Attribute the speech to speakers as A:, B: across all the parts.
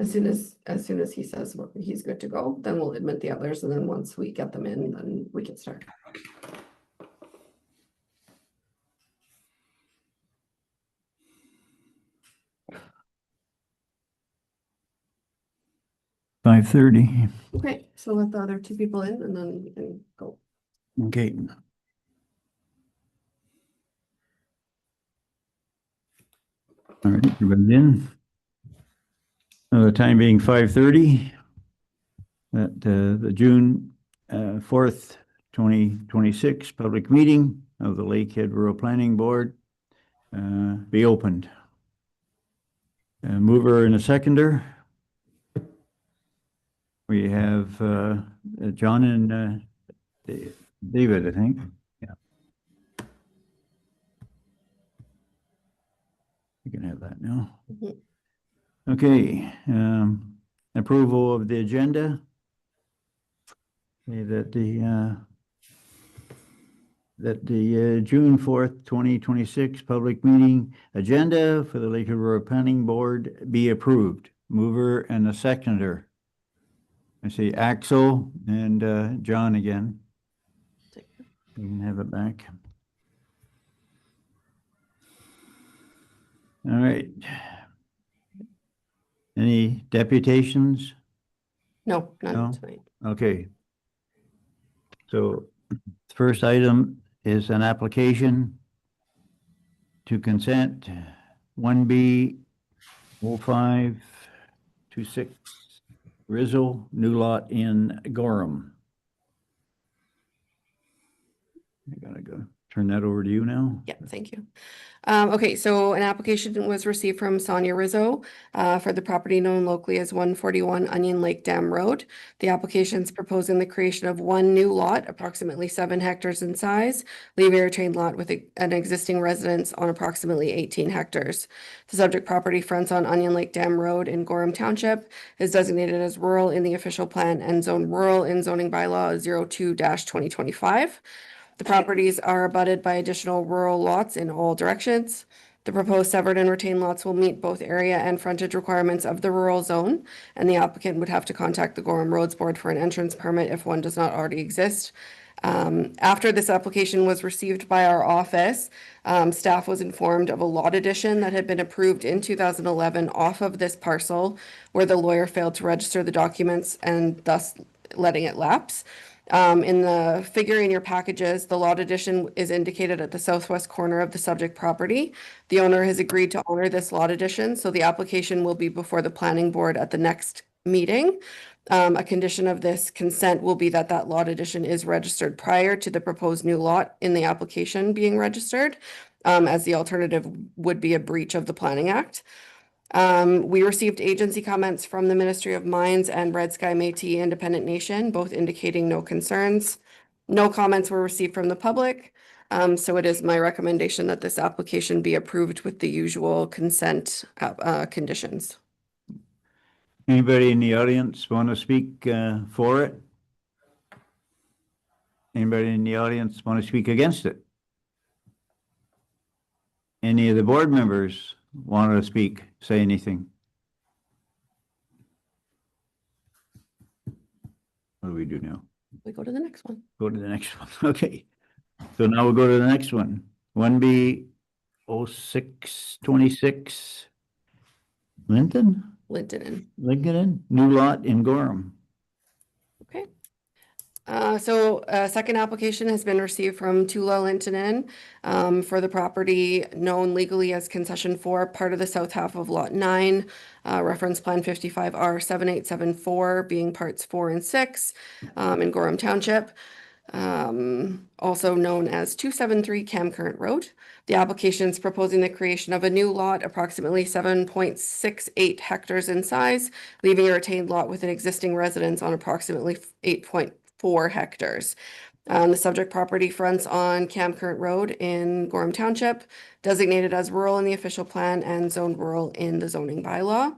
A: As soon as he says he's good to go, then we'll admit the others, and then once we get them in, then we can start.
B: $5:30.
A: Okay, so let the other two people in and then we can go.
B: Okay. All right, everybody's in. The time being 5:30 at the June 4th, 2026 public meeting of the Lakehead Rural Planning Board be opened. Mover and a seconder. We have John and David, I think. Yeah. You can have that now. Okay. Approval of the agenda. Okay, that the June 4th, 2026 public meeting agenda for the Lakehead Rural Planning Board be approved. Mover and a seconder. I see Axel and John again. You can have it back. All right. Any deputations?
A: No, none
B: No?
A: tonight.
B: Okay. So the first item is an application to consent 1B 0526 Rizzo, new lot in Gorham. I gotta go turn that over to you now.
A: Yeah, thank you. Okay, so an application was received from Sonia Rizzo for the property known locally as 141 Onion Lake Dam Road. The application is proposing the creation of one new lot, approximately 7 hectares in size, leaving a retained lot with an existing residence on approximately 18 hectares. The subject property fronts on Onion Lake Dam Road in Gorham Township, is designated as rural in the official plan and zone rural in zoning bylaw 02-2025. The properties are abutted by additional rural lots in all directions. The proposed severed and retained lots will meet both area and frontage requirements of the rural zone, and the applicant would have to contact the Gorham Roads Board for an entrance permit if one does not already exist. After this application was received by our office, staff was informed of a lot addition that had been approved in 2011 off of this parcel, where the lawyer failed to register the documents and thus letting it lapse. In the figure in your packages, the lot addition is indicated at the southwest corner of the subject property. The owner has agreed to honor this lot addition, so the application will be before the planning board at the next meeting. A condition of this consent will be that that lot addition is registered prior to the proposed new lot in the application being registered, as the alternative would be a breach of the Planning Act. We received agency comments from the Ministry of Mines and Red Sky Métis Independent Nation, both indicating no concerns. No comments were received from the public, so it is my recommendation that this application be approved with the usual consent conditions.
B: Anybody in the audience want to speak for it? Anybody in the audience want to speak against it? Any of the board members want to speak, say anything? What do we do now?
A: We go to the next one.
B: Go to the next one. Okay. So now we'll go to the next one. 1B 0626 Linton?
A: Linton.
B: Lincoln, new lot in Gorham.
A: Okay. So a second application has been received from Tula Lintonen for the property known legally as Concession 4, part of the south half of Lot 9, reference plan 55R7874, being parts 4 and 6 in Gorham Township, also known as 273 Cam Current Road. The application is proposing the creation of a new lot, approximately 7.68 hectares in size, leaving a retained lot with an existing residence on approximately 8.4 hectares. The subject property fronts on Cam Current Road in Gorham Township, designated as rural in the official plan and zoned rural in the zoning bylaw.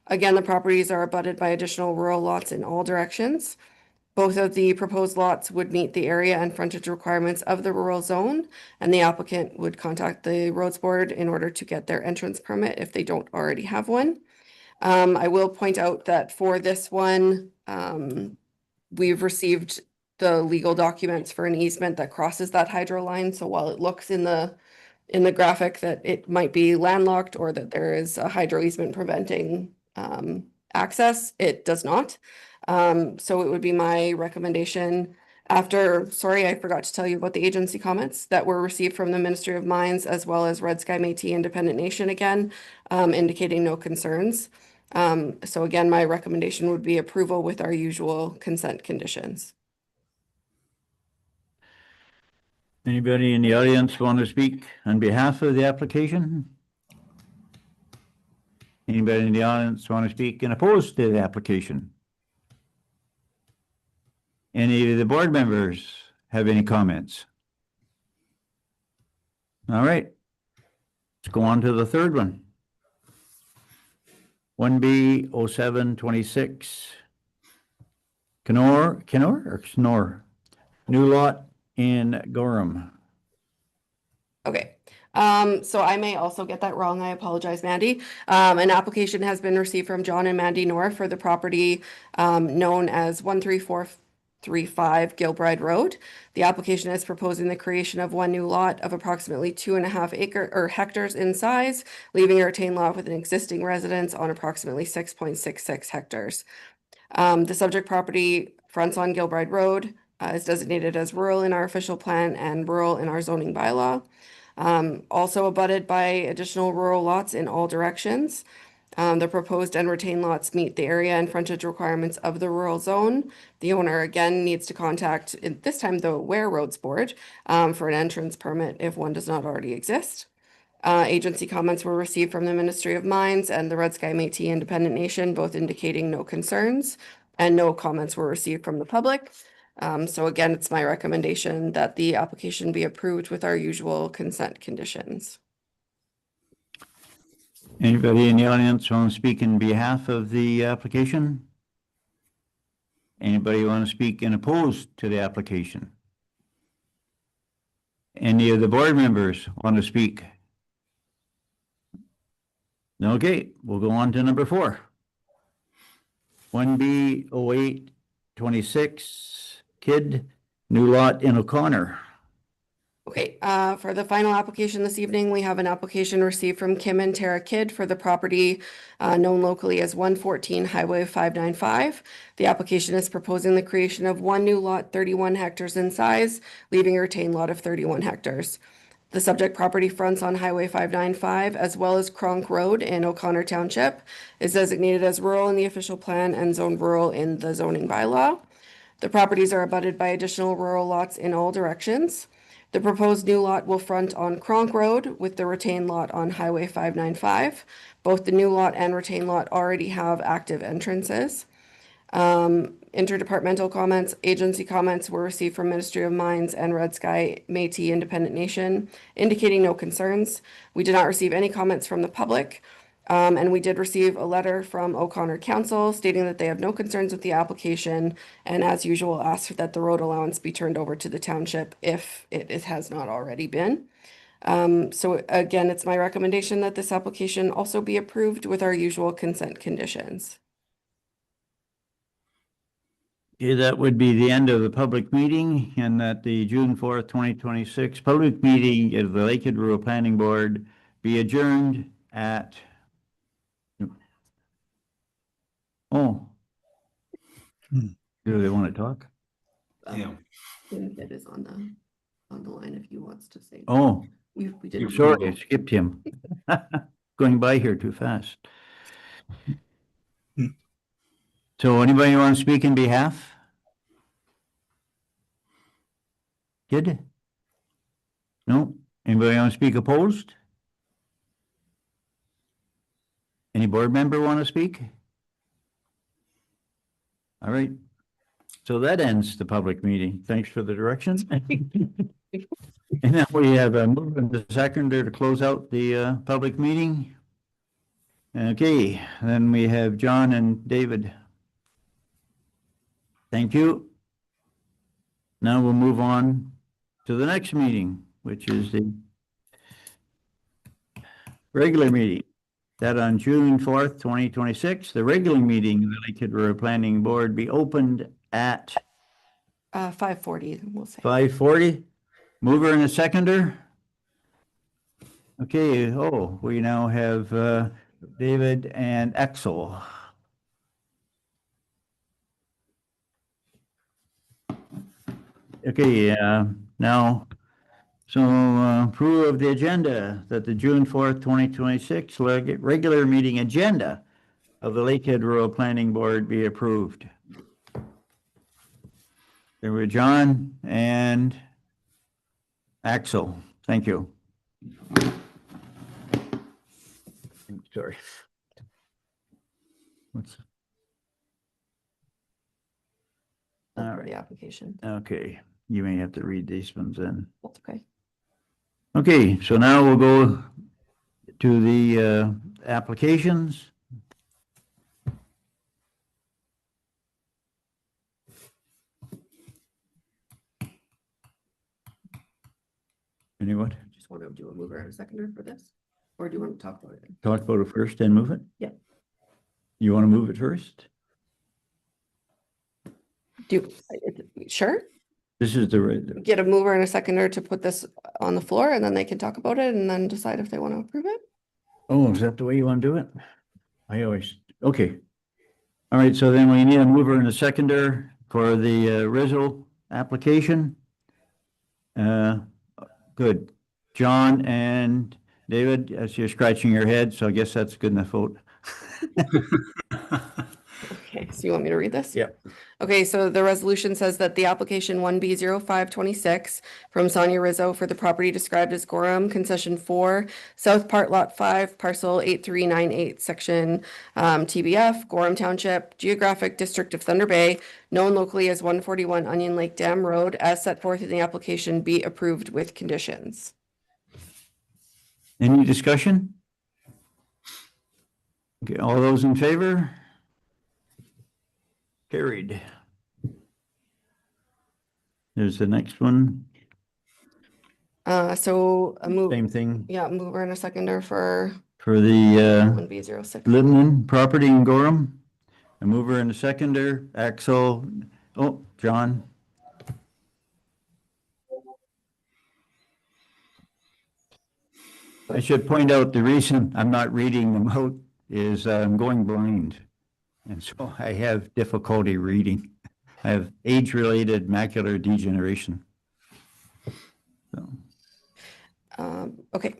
A: Again, the properties are abutted by additional rural lots in all directions. Both of the proposed lots would meet the area and frontage requirements of the rural zone, and the applicant would contact the roads board in order to get their entrance permit if they don't already have one. I will point out that for this one, we've received the legal documents for an easement that crosses that hydro line. So while it looks in the graphic that it might be landlocked or that there is a hydro easement preventing access, it does not. So it would be my recommendation sorry, I forgot to tell you about the agency comments that were received from the Ministry of Mines as well as Red Sky Métis Independent Nation again, indicating no concerns. So again, my recommendation would be approval with our usual consent conditions.
B: Anybody in the audience want to speak on behalf of the application? Anybody in the audience want to speak and oppose to the application? Any of the board members have any comments? All right. Let's go on to the third one. 1B 0726. Kenor or Snor? New lot in Gorham.
A: Okay, so I may also get that wrong. I apologize, Mandy. An application has been received from John and Mandy Knorr for the property known as 13435 Gilbride Road. The application is proposing the creation of one new lot of approximately 2.5 hectares in size, leaving a retained lot with an existing residence on approximately 6.66 hectares. The subject property fronts on Gilbride Road, is designated as rural in our official plan and rural in our zoning bylaw. Also abutted by additional rural lots in all directions. The proposed and retained lots meet the area and frontage requirements of the rural zone. The owner again needs to contact, this time the Ware Roads Board, for an entrance permit if one does not already exist. Agency comments were received from the Ministry of Mines and the Red Sky Métis Independent Nation, both indicating no concerns, and no comments were received from the public. So again, it's my recommendation that the application be approved with our usual consent conditions.
B: Anybody in the audience want to speak in behalf of the application? Anybody want to speak in opposed to the application? Any of the board members want to speak? Okay, we'll go on to number 4. 1B 0826 Kidd, new lot in O'Connor.
A: Okay, for the final application this evening, we have an application received from Kim and Tara Kidd for the property known locally as 114 Highway 595. The application is proposing the creation of one new lot, 31 hectares in size, leaving a retained lot of 31 hectares. The subject property fronts on Highway 595 as well as Cronk Road in O'Connor Township, is designated as rural in the official plan and zoned rural in the zoning bylaw. The properties are abutted by additional rural lots in all directions. The proposed new lot will front on Cronk Road with the retained lot on Highway 595. Both the new lot and retained lot already have active entrances. Interdepartmental comments, agency comments were received from Ministry of Mines and Red Sky Métis Independent Nation, indicating no concerns. We did not receive any comments from the public. And we did receive a letter from O'Connor Council stating that they have no concerns with the application and as usual ask that the road allowance be turned over to the township if it has not already been. So again, it's my recommendation that this application also be approved with our usual consent conditions.
B: Okay, that would be the end of the public meeting, and that the June 4th, 2026 public meeting of the Lakehead Rural Planning Board be adjourned at do they want to talk?
A: Yeah. It is on the line if he wants to say.
B: Oh,
A: We did.
B: sorry, I skipped him. Going by here too fast. So anybody want to speak in behalf? Kid? No? Anybody want to speak opposed? Any board member want to speak? All right. So that ends the public meeting. Thanks for the directions. And now we have a move and a seconder to close out the public meeting. Okay, then we have John and David. Thank you. Now we'll move on to the next meeting, which is the regular meeting. that on June 4th, 2026, the regular meeting of the Lakehead Rural Planning Board be opened at
A: 5:40, we'll say.
B: 5:40. Mover and a seconder. Okay, we now have David and Axel. Okay, now, so approval of the agenda that the June 4th, 2026 regular meeting agenda of the Lakehead Rural Planning Board be approved. There were John and Axel. Thank you. Sorry. What's
A: For the application.
B: okay? You may have to read these ones then.
A: That's okay.
B: Okay, so now we'll go to the applications. Anyone?
A: Just want to do a mover and a seconder for this, or do you want to talk about it?
B: Talk about it first and move it?
A: Yeah.
B: You want to move it first?
A: Sure.
B: This is the,
A: Get a mover and a seconder to put this on the floor, and then they can talk about it and then decide if they want to approve it.
B: oh, is that the way you want to do it? I always, okay. All right, so then we need a mover and a seconder for the Rizzo application. Good. John and David, as you're scratching your head, so I guess that's good enough vote.
A: Okay, so you want me to read this?
B: Yeah.
A: Okay, so the resolution says that the application 1B0526 from Sonia Rizzo for the property described as Gorham Concession 4, South Part Lot 5, Parcel 8398, Section TBF, Gorham Township, Geographic District of Thunder Bay, known locally as 141 Onion Lake Dam Road, as set forth in the application, be approved with conditions.
B: Any discussion? Okay, all those in favor? Carried. There's the next one,
A: So a move,
B: same thing
A: yeah, mover and a seconder for
B: for the
A: 1B06.
B: Linden property in Gorham. A mover and a seconder, Axel, oh, John. I should point out the reason I'm not reading them out is I'm going blind. And so I have difficulty reading. I have age-related macular degeneration. So,
A: Okay,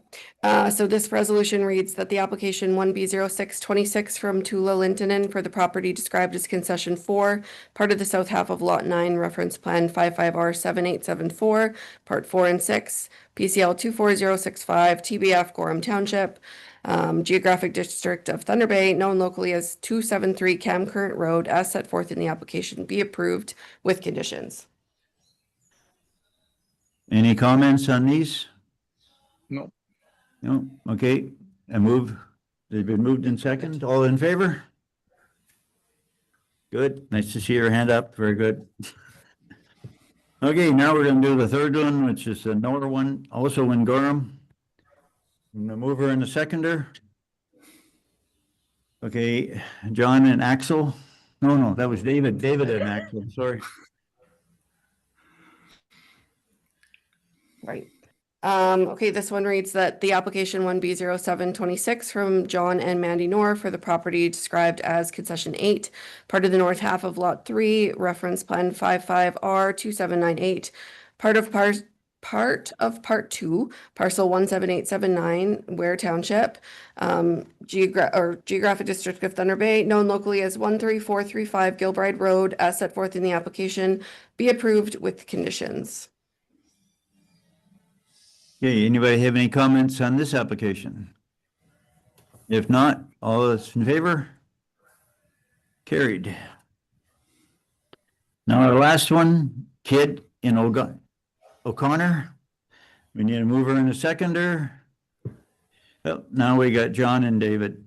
A: so this resolution reads that the application 1B0626 from Tula Lintonen for the property described as concession 4, part of the south half of Lot 9, reference plan 55R7874, part 4 and 6, PCL 24065, TBF Gorham Township, Geographic District of Thunder Bay, known locally as 273 Cam Current Road, as set forth in the application, be approved with conditions.
B: any comments on these?
C: No.
B: No, okay, they've been moved in second, all in favor? Good, nice to see your hand up, very good. Okay, now we're gonna do the third one, which is the Nora one, also in Gorham. The mover and the seconder. Okay, John and Axel, no, that was David and Axel, sorry.
A: Right. Okay, this one reads that the application 1B0726 from John and Mandy Knorr for the property described as concession 8, part of the north half of lot 3, reference plan 55R2798, part of part 2, parcel 17879, Ware Township, Geographic District of Thunder Bay, known locally as 13435 Gilbride Road, as set forth in the application, be approved with conditions.
B: Okay, anybody have any comments on this application? If not, all those in favor? Carried. Now our last one, Kid in O'Connor. We need a mover and a seconder. Well, now we got John and David.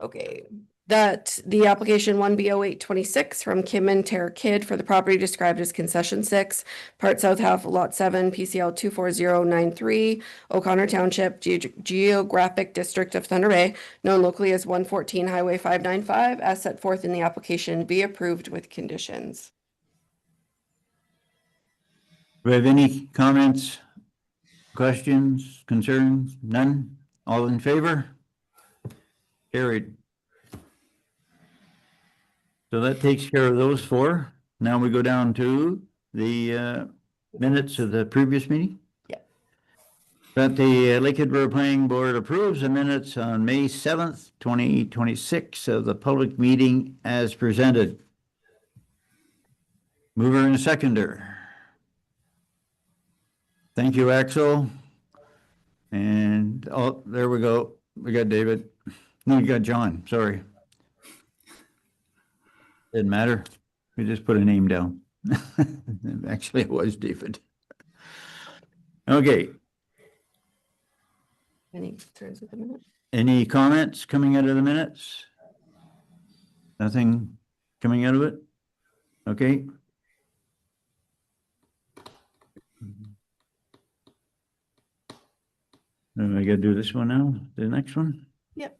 A: Okay, that the application 1B0826 from Kim and Tara Kidd for the property described as concession 6, part south half lot 7, PCL 24093, O'Connor Township, Geographic District of Thunder Bay, known locally as 114 Highway 595, as set forth in the application, be approved with conditions.
B: Do we have any comments, questions, concerns? None? All in favor? Carried. So that takes care of those four. Now we go down to the minutes of the previous meeting.
A: Yeah.
B: That the Lakehead Borough Planning Board approves the minutes on May 7th, 2026 of the public meeting as presented. Mover and a seconder. Thank you, Axel. And, oh, there we go. We got David. No, you got John, sorry. Didn't matter. We just put a name down. Actually, it was David. Okay,
A: Any concerns with the minute?
B: any comments coming out of the minutes? Nothing coming out of it? Okay. Then I gotta do this one now, the next one?
A: Yep.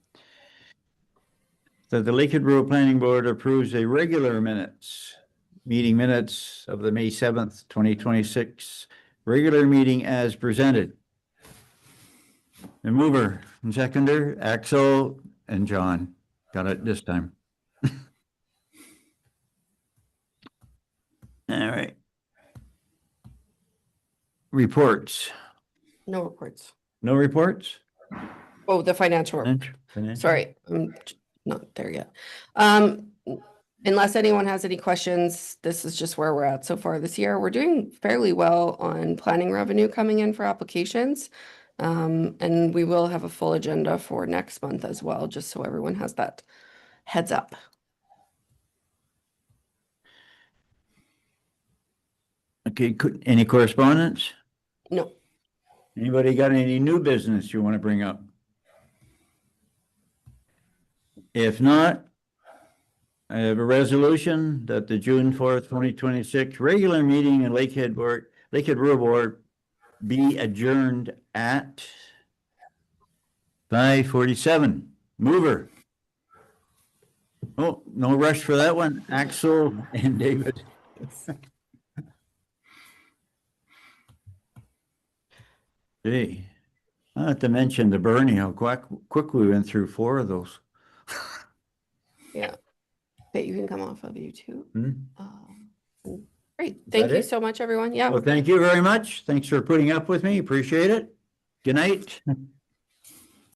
B: That the Lakehead Borough Planning Board approves a regular meeting minutes of the May 7th, 2026, regular meeting as presented. The mover and seconder, Axel and John. Got it this time. All right. Reports.
A: No reports.
B: No reports?
A: Oh, the financial report.
B: Financial?
A: Sorry, I'm not there yet. Unless anyone has any questions, this is just where we're at so far this year. We're doing fairly well on planning revenue coming in for applications. And we will have a full agenda for next month as well, just so everyone has that heads up.
B: Okay, any correspondence?
A: No,
B: Anybody got any new business you want to bring up? If not, I have a resolution that the June 4th, 2026 regular meeting in Lakehead Rural Board be adjourned at 5:47. Mover. Oh, no rush for that one. Axel and David. Gee, not to mention the Bernie, how quick we went through 4 of those.
A: yeah. But you can come off of YouTube.
B: Hmm?
A: Great. Thank
B: that
A: you
B: it?
A: so much, everyone. Yeah.
B: Well, thank you very much. Thanks for putting up with me. Appreciate it. Good night.